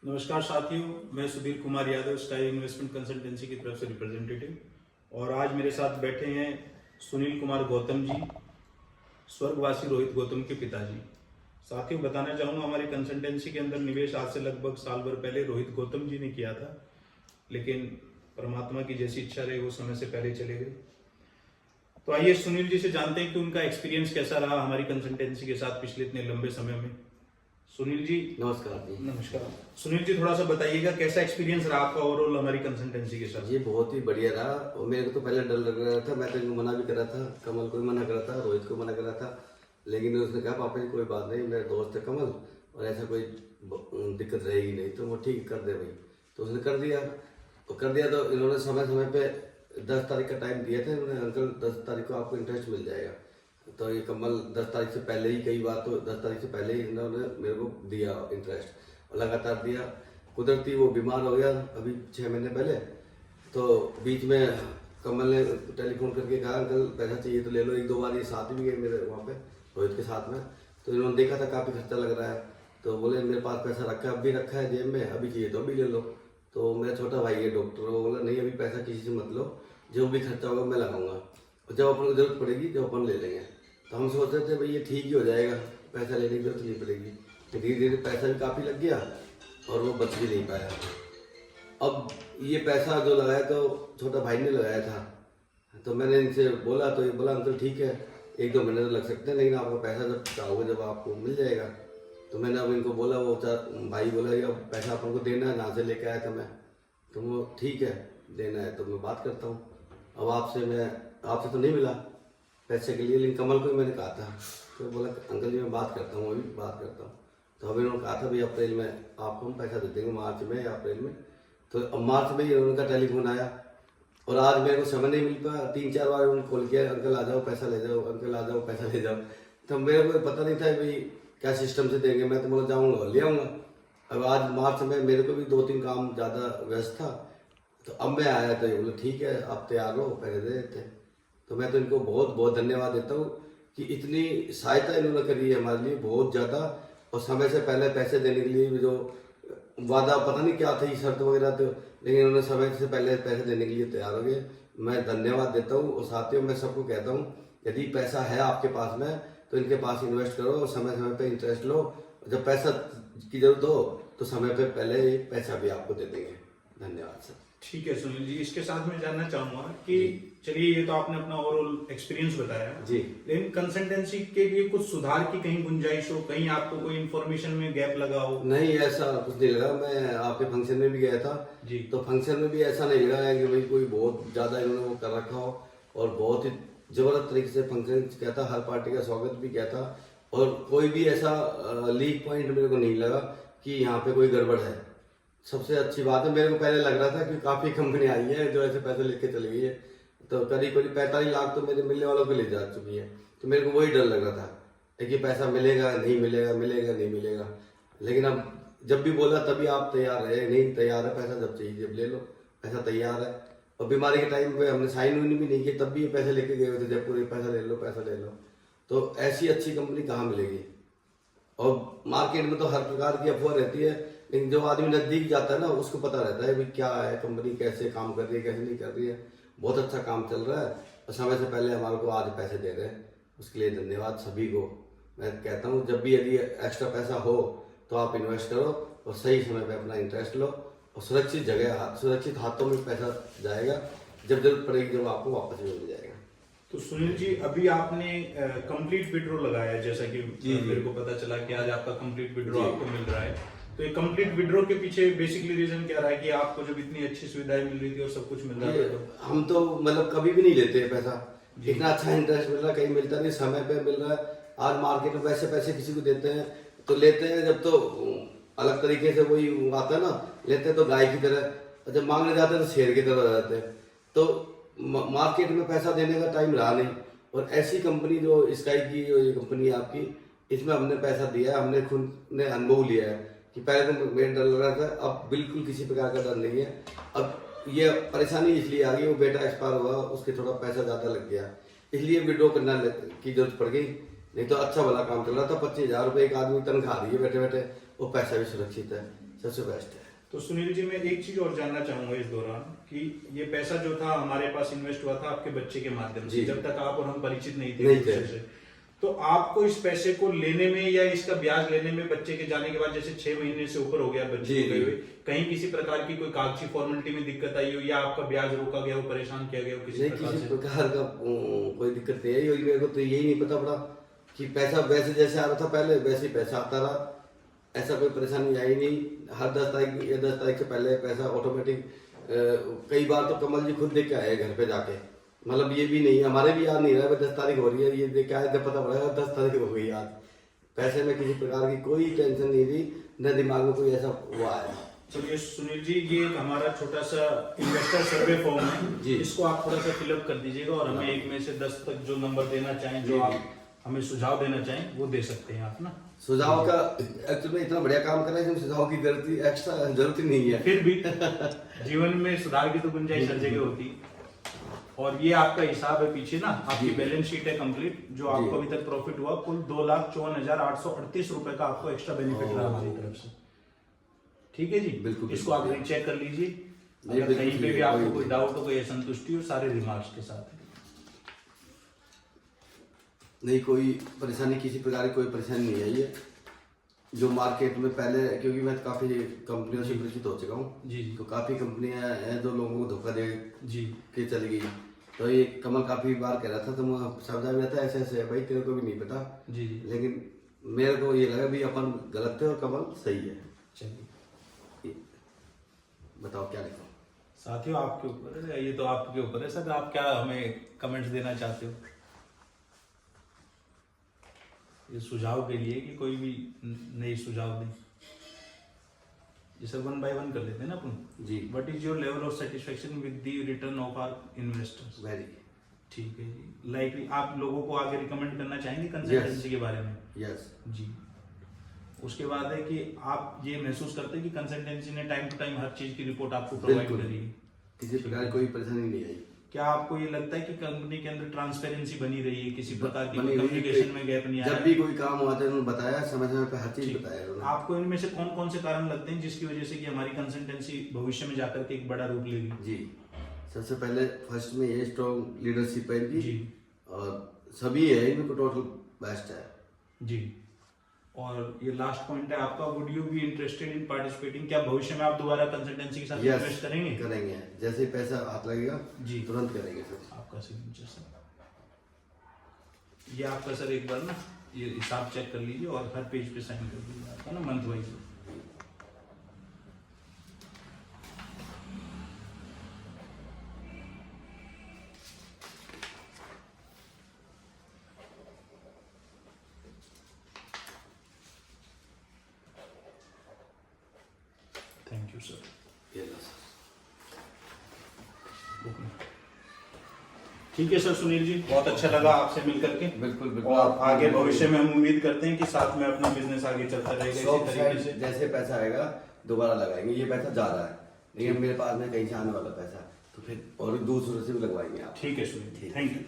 नमस्कार साथियों, मैं Sudhir Kumar Yadav sky investment consultancy की तरफ से रिप्रेजेंटेटिव और आज मेरे साथ बैठे हैं सुनील कुमार गौतम जी, स्वर्गवासी रोहित गौतम के पिताजी। साथियों, बताना चाहूँगा हमारी कंसल्टेंसी के अंदर निवेश आज से लगभग साल भर पहले रोहित गौतम जी ने किया था, लेकिन परमात्मा की जैसी इच्छा रही वो समय से पहले चले गए। तो आइए सुनील जी से जानते हैं कि उनका एक्सपीरियंस कैसा रहा हमारी कंसल्टेंसी के साथ पिछले इतने लंबे समय में। सुनील जी नमस्कार जी। नमस्कार। सुनील जी, थोड़ा सा बताइएगा कैसा एक्सपीरियंस रहा आपका ओवरऑल हमारी कंसल्टेंसी के साथ। ये बहुत ही बढ़िया रहा और मेरे को तो पहले डर लग रहा था। मैं तो इनको मना भी कर रहा था, कमल को भी मना कर रहा था, रोहित को मना कर रहा था, लेकिन उसने कहा पापा जी कोई बात नहीं, मेरा दोस्त है कमल और ऐसा कोई दिक्कत रहेगी नहीं, तो वो ठीक कर दे भाई। तो उसने कर दिया तो इन्होंने समय समय पे 10 तारीख का टाइम दिया था इन्होंने, अंकल 10 तारीख को आपको इंटरेस्ट मिल जाएगा। तो ये कमल 10 तारीख से पहले ही, कई बार तो 10 तारीख से पहले ही इन्होंने मेरे को दिया इंटरेस्ट और लगातार दिया। कुदरती वो बीमार हो गया अभी 6 महीने पहले, तो बीच में कमल ने टेलीफोन करके कहा अंकल पैसा चाहिए तो ले लो। 1-2 बार ये साथ भी गए मेरे वहाँ पे रोहित के साथ में, तो इन्होंने देखा था काफ़ी खर्चा लग रहा है, तो बोले मेरे पास पैसा रखा है, अब भी रखा है जेब में, अभी चाहिए तो अभी ले लो। तो मेरा छोटा भाई है डॉक्टर, वो बोला नहीं अभी पैसा किसी से मत लो, जो भी खर्चा होगा मैं लगाऊंगा और जब अपन को जरूरत पड़ेगी जब अपन ले लेंगे। तो हम सोच रहे थे भाई ये ठीक ही हो जाएगा, पैसा लेने की जरूरत नहीं पड़ेगी। तो धीरे धीरे पैसा भी काफ़ी लग गया और वो बच भी नहीं पाया। अब ये पैसा जो लगाया तो छोटा भाई ने लगाया था, तो मैंने इनसे बोला तो ये बोला अंकल ठीक है 1-2 महीने तो लग सकते हैं, लेकिन आपका पैसा जब चाहोगे जब आपको मिल जाएगा। तो मैंने अब इनको बोला, वो भाई बोला ये अब पैसा अपन को देना है, जहाँ से लेके आया था मैं, तो वो ठीक है देना है तो मैं बात करता हूँ। अब आपसे तो नहीं मिला पैसे के लिए, लेकिन कमल को ही मैंने कहा था, तो बोला अंकल जी मैं बात करता हूँ, अभी बात करता हूँ। तो अभी उन्होंने कहा था भाई अप्रैल में आपको हम पैसा दे देंगे, मार्च में या अप्रैल में। तो अब मार्च में ही उनका टेलीफोन आया और आज मेरे को समय नहीं मिल पाया, 3-4 बार उन्होंने कॉल किया अंकल आ जाओ पैसा ले जाओ, अंकल आ जाओ पैसा ले जाओ। तो मेरे को पता नहीं था भाई क्या सिस्टम से देंगे, मैं तो बोला जाऊँगा ले आऊँगा। अब आज मार्च में मेरे को भी 2-3 काम ज़्यादा व्यस्त था, तो अब मैं आया तो ये बोले ठीक है आप तैयार हो पैसे दे देते हैं। तो मैं तो इनको बहुत बहुत धन्यवाद देता हूँ कि इतनी सहायता इन्होंने करी है हमारे लिए बहुत ज़्यादा, और समय से पहले पैसे देने के लिए भी जो वादा पता नहीं क्या थी शर्त वगैरह, तो लेकिन इन्होंने समय से पहले पैसे देने के लिए तैयार हो गए। मैं धन्यवाद देता हूँ। और साथियों मैं सबको कहता हूँ यदि पैसा है आपके पास में तो इनके पास इन्वेस्ट करो और समय समय पे इंटरेस्ट लो, जब पैसा की जरूरत हो तो समय पे पहले पैसा भी आपको दे देंगे। धन्यवाद सर। ठीक है सुनील जी, इसके साथ मैं जानना चाहूंगा कि चलिए ये तो आपने अपना ओवरऑल एक्सपीरियंस बताया जी, लेकिन कंसल्टेंसी के लिए कुछ सुधार की कहीं गुंजाइश हो, कहीं आपको कोई इन्फॉर्मेशन में गैप लगा हो? नहीं ऐसा कुछ नहीं लगा। मैं आपके फंक्शन में भी गया था जी। तो फंक्शन में भी ऐसा नहीं लगा है कि भाई कोई बहुत ज़्यादा इन्होंने वो कर रखा हो, और बहुत ही ज़बरदस्त तरीके से फंक्शन किया था, हर पार्टी का स्वागत भी किया था, और कोई भी ऐसा लीक पॉइंट मेरे को नहीं लगा कि यहाँ पे कोई गड़बड़ है। सबसे अच्छी बात है, मेरे को पहले लग रहा था कि काफ़ी कंपनी आई है जो ऐसे पैसे लेके चली गई है, तो करीब 45 लाख तो मेरे मिलने वालों को ले जा चुकी है। तो मेरे को वही डर लग रहा था कि पैसा मिलेगा नहीं मिलेगा, मिलेगा नहीं मिलेगा। लेकिन अब जब भी बोला तभी आप तैयार रहे, नहीं तैयार है पैसा जब चाहिए जब ले लो, पैसा तैयार है। और बीमारी के टाइम पे हमने साइन भी नहीं किया तब भी ये पैसे लेके गए हुए थे, जब पूरे पैसा ले लो पैसा ले लो। तो ऐसी अच्छी कंपनी कहाँ मिलेगी? और मार्केट में तो हर प्रकार की अफवाह रहती है, लेकिन जो आदमी नजदीक जाता है ना उसको पता रहता है भाई क्या है कंपनी, कैसे काम कर रही है कैसे नहीं कर रही है। बहुत अच्छा काम चल रहा है और समय से पहले हमारे को आज पैसे दे रहे हैं, उसके लिए धन्यवाद सभी को। मैं कहता हूँ जब भी यदि एक्स्ट्रा पैसा हो तो आप इन्वेस्ट करो और सही समय पे अपना इंटरेस्ट लो, और सुरक्षित जगह सुरक्षित हाथों में पैसा जाएगा, जब जरूरत पड़ेगी जब आपको वापस भी मिल जाएगा। तो सुनील जी, अभी आपने कंप्लीट विड्रॉ लगाया है, जैसा कि मेरे को पता चला कि आज आपका कंप्लीट विड्रॉ आपको मिल रहा है। तो ये कंप्लीट विड्रॉ के पीछे बेसिकली रीजन क्या रहा है कि आपको जब इतनी अच्छी सुविधाएं मिल रही थी और सब कुछ मिल रहा था? तो हम तो मतलब कभी भी नहीं लेते पैसा, इतना अच्छा इंटरेस्ट मिल रहा है कहीं मिलता नहीं, समय पे मिल रहा है। आज मार्केट में वैसे पैसे किसी को देते हैं तो लेते हैं, जब तो अलग तरीके से वही आता है ना, लेते हैं तो गाय की तरह, जब मांगने जाते हैं तो शेर की तरह जाते हैं। तो मार्केट में पैसा देने का टाइम रहा नहीं, और ऐसी कंपनी जो स्काई की जो ये कंपनी है आपकी, इसमें हमने पैसा दिया है, हमने खुद ने अनुभव लिया है कि पहले तो मेरा डर लग रहा था, अब बिल्कुल किसी प्रकार का डर नहीं है। अब ये परेशानी इसलिए आ गई, वो बेटा एक्सपायर हुआ उसके थोड़ा पैसा ज़्यादा लग गया, इसलिए विड्रॉ करना की जरूरत पड़ गई। नहीं तो अच्छा भला काम चल रहा था, 25,000 रुपये एक आदमी तनख्वाह रही है बैठे बैठे, वो पैसा भी सुरक्षित है। सबसे बेस्ट है। तो सुनील जी, मैं एक चीज और जानना चाहूंगा इस दौरान कि ये पैसा जो था हमारे पास इन्वेस्ट हुआ था आपके बच्चे के माध्यम से, जी। जब तक आप और हम परिचित नहीं थे नहीं एक थे। दूसरे से, तो आपको इस पैसे को लेने में या इसका ब्याज लेने में बच्चे के जाने के बाद, जैसे 6 महीने से ऊपर हो गया बच्चे जी, को गए जी। हुए, कहीं किसी प्रकार की कोई कागजी फॉर्मेलिटी में दिक्कत आई हो या आपका ब्याज रोका गया हो, परेशान किया गया हो किसी नहीं, प्रकार किसी से? प्रकार का कोई दिक्कत नहीं है। मेरे को तो यही नहीं पता पड़ा कि पैसा वैसे जैसे आ रहा था पहले वैसे ही पैसा आता रहा, ऐसा कोई परेशानी आई नहीं। हर 10 तारीख या 10 तारीख से पहले पैसा ऑटोमेटिक, कई बार तो कमल जी खुद देख के आए घर पे जाके, मतलब ये भी नहीं, हमारे भी याद नहीं रहा 10 तारीख हो रही है, ये देख के आए जब पता पड़ा 10 तारीख हो गई आज। पैसे में किसी प्रकार की कोई टेंशन नहीं थी, न दिमाग में कोई ऐसा हुआ है। चलिए सुनील जी, ये एक हमारा छोटा सा इन्वेस्टर सर्वे फॉर्म है जी। इसको आप थोड़ा सा फिलअप कर दीजिएगा और हमें 1 में से 10 तक जो नंबर देना चाहें, जो आप हमें सुझाव देना चाहें वो दे सकते हैं आप ना। सुझाव का एक्चुअली में इतना बढ़िया काम कर रहे हैं, सुझाव की एक्स्ट्रा जरूरत ही नहीं है। फिर भी जीवन में सुधार की तो गुंजाइश हर जगह होती है। और ये आपका हिसाब है पीछे ना, आपकी बैलेंस शीट है कंप्लीट, जो आपको अभी तक प्रॉफिट हुआ कुल 2,54,838 रुपए का आपको एक्स्ट्रा बेनिफिट रहा हमारी तरफ से। ठीक है जी, बिल्कुल, इसको आप चेक कर लीजिए, नहीं, अगर कहीं पे भी आपको बिल्कुल। कोई डाउट हो, कोई असंतुष्टि हो, सारे रिमार्क्स के साथ। नहीं, कोई परेशानी, किसी प्रकार की कोई परेशानी नहीं आई है। जो मार्केट में पहले, क्योंकि मैं काफ़ी कंपनियों से परिचित हो चुका हूँ, जी जी तो काफ़ी कंपनियां हैं जो लोगों को धोखा दे जी के चली गई। तो ये कमल काफ़ी बार कह रहा था, तो मैं समझा भी था ऐसे ऐसे है भाई, तेरे को भी नहीं पता, जी जी। लेकिन मेरे को ये लगा भी अपन गलत थे और कमल सही है। चलिए, बताओ क्या लिखा। साथियों आपके ऊपर है, ये तो आपके ऊपर है सर, आप क्या हमें कमेंट्स देना चाहते हो ये सुझाव के लिए, कि कोई भी नई सुझाव दें? ये सब 1 बाय 1 कर लेते हैं ना अपन जी। What is your level of satisfaction with the return of our investors? Very ठीक है जी। लाइकली आप लोगों को आगे रिकमेंड करना चाहेंगे कंसल्टेंसी के बारे में? यस। जी। उसके बाद है कि आप ये महसूस करते हैं कि कंसल्टेंसी ने टाइम टू टाइम हर चीज की रिपोर्ट आपको प्रोवाइड बिल्कुल। करी है? किसी प्रकार की कोई परेशानी नहीं आई। क्या आपको ये लगता है कि कंपनी के अंदर ट्रांसपेरेंसी बनी रही है, किसी प्रकार की बनी रही है, कम्युनिकेशन में गैप नहीं आया? जब भी कोई काम हुआ था उन्होंने बताया, समय समय पे हर चीज ठीक। बताया उन्होंने। आपको इनमें से कौन कौन से कारण लगते हैं जिसकी वजह से कि हमारी कंसल्टेंसी भविष्य में जाकर के एक बड़ा रूप लेगी? जी, सबसे पहले फर्स्ट में ये स्ट्रॉन्ग लीडरशिप है इनकी, जी और सभी है इनको टोटल बेस्ट है। जी। और ये लास्ट पॉइंट है आपका, would you be interested in participating? क्या भविष्य में आप दोबारा कंसल्टेंसी के साथ Yes, इन्वेस्ट करेंगे? करेंगे, जैसे ही पैसा हाथ लगेगा जी। तुरंत करेंगे सर। आपका सिग्नेचर सर, ये आपका सर एक बार ना ये हिसाब चेक कर लीजिए और हर पेज पे साइन कर दीजिए आपका ना, month wise. Thank you sir. ये लो सर। ठीक है सर सुनील जी, बहुत अच्छा लगा आपसे मिल करके। बिल्कुल बिल्कुल। और आगे भविष्य में हम उम्मीद करते हैं कि साथ में अपना बिजनेस आगे चलता रहेगा इसी तरीके से। जैसे पैसा आएगा दोबारा लगाएंगे। ये पैसा ज्यादा है, लेकिन मेरे पास में कहीं से आने वाला पैसा, तो फिर और दूसरों से भी लगवाएंगे आप। ठीक है सुनील, थैंक यू।